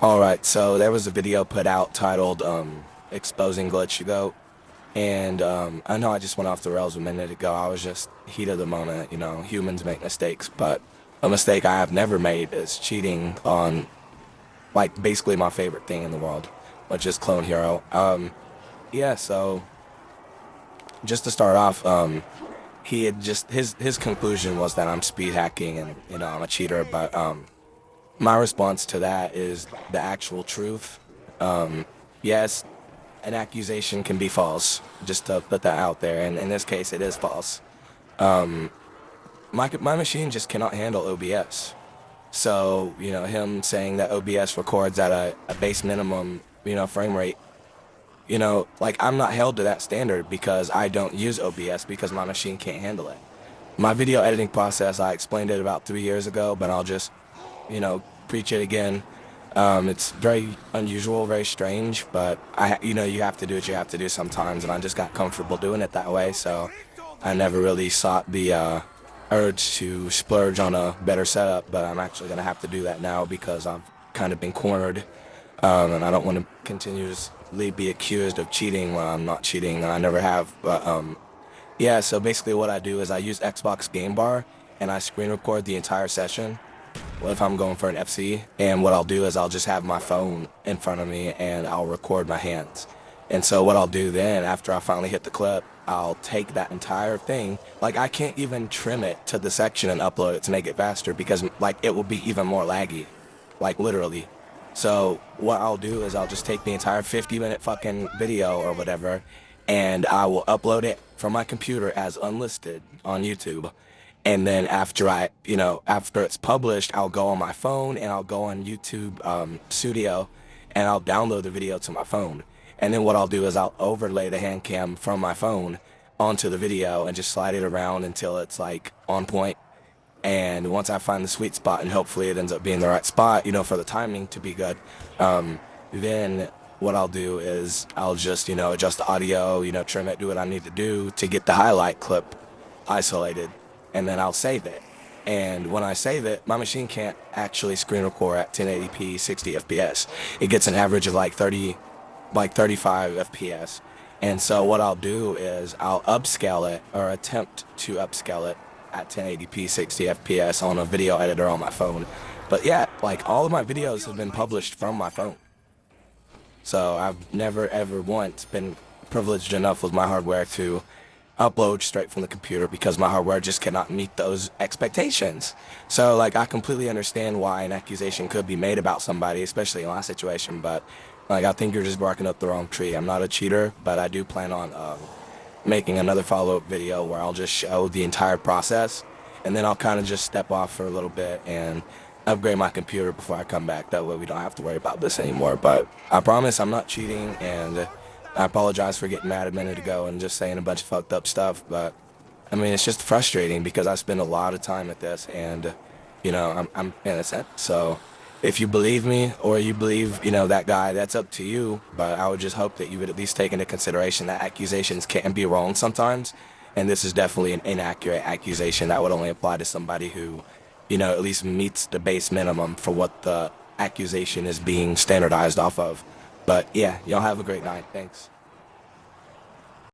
Alright, so there was a video put out titled Exposing Glitch Goat. And I know I just went off the rails a minute ago. I was just heat of the moment, humans make mistakes, but a mistake I have never made is cheating on like basically my favorite thing in the world, which is Clone Hero. Yeah, so just to start off, he had just his conclusion was that I'm speed hacking and I'm a cheater, but my response to that is the actual truth. Yes, an accusation can be false, just to put that out there, and in this case, it is false. My machine just cannot handle OBS. So, him saying that OBS records at a base minimum, frame rate, like I'm not held to that standard because I don't use OBS because my machine can't handle it. My video editing process, I explained it about 3 years ago, but I'll just, preach it again. It's very unusual, very strange, but you have to do what you have to do sometimes, and I just got comfortable doing it that way, so I never really sought the urge to splurge on a better setup, but I'm actually gonna have to do that now because I've kind of been cornered, and I don't want to continuously be accused of cheating when I'm not cheating, and I never have, but yeah, so basically what I do is I use Xbox Game Bar, and I screen record the entire session if I'm going for an FC, and what I'll do is I'll just have my phone in front of me and I'll record my hands. And so what I'll do then, after I finally hit the clip, I'll take that entire thing, like I can't even trim it to the section and upload it to make it faster because like it will be even more laggy, like literally. So what I'll do is I'll just take the entire 50-minute fucking video or whatever, and I will upload it from my computer as unlisted on YouTube. And then after it's published, I'll go on my phone and I'll go on YouTube Studio and I'll download the video to my phone. And then what I'll do is I'll overlay the hand cam from my phone onto the video and just slide it around until it's like on point. And once I find the sweet spot, and hopefully it ends up being the right spot, for the timing to be good, then what I'll do is I'll just, adjust the audio, trim it, do what I need to do to get the highlight clip isolated. And then I'll save it. And when I save it, my machine can't actually screen record at 1080p 60 FPS. It gets an average of like 35 FPS. And so what I'll do is I'll upscale it, or attempt to upscale it at 1080p 60 FPS on a video editor on my phone. But yeah, like all of my videos have been published from my phone. So I've never ever once been privileged enough with my hardware to upload straight from the computer because my hardware just cannot meet those expectations. So like I completely understand why an accusation could be made about somebody, especially in my situation, but like I think you're just barking up the wrong tree. I'm not a cheater, but I do plan on making another follow-up video where I'll just show the entire process, and then I'll kind of just step off for a little bit and upgrade my computer before I come back. That way we don't have to worry about this anymore. But I promise I'm not cheating, and I apologize for getting mad a minute ago and just saying a bunch of fucked up stuff, but I mean, it's just frustrating because I spend a lot of time at this, and I'm innocent. So if you believe me or you believe, that guy, that's up to you, but I would just hope that you would at least take into consideration that accusations can be wrong sometimes, and this is definitely an inaccurate accusation that would only apply to somebody who, at least meets the base minimum for what the accusation is being standardized off of. But yeah, y'all have a great night. Thanks.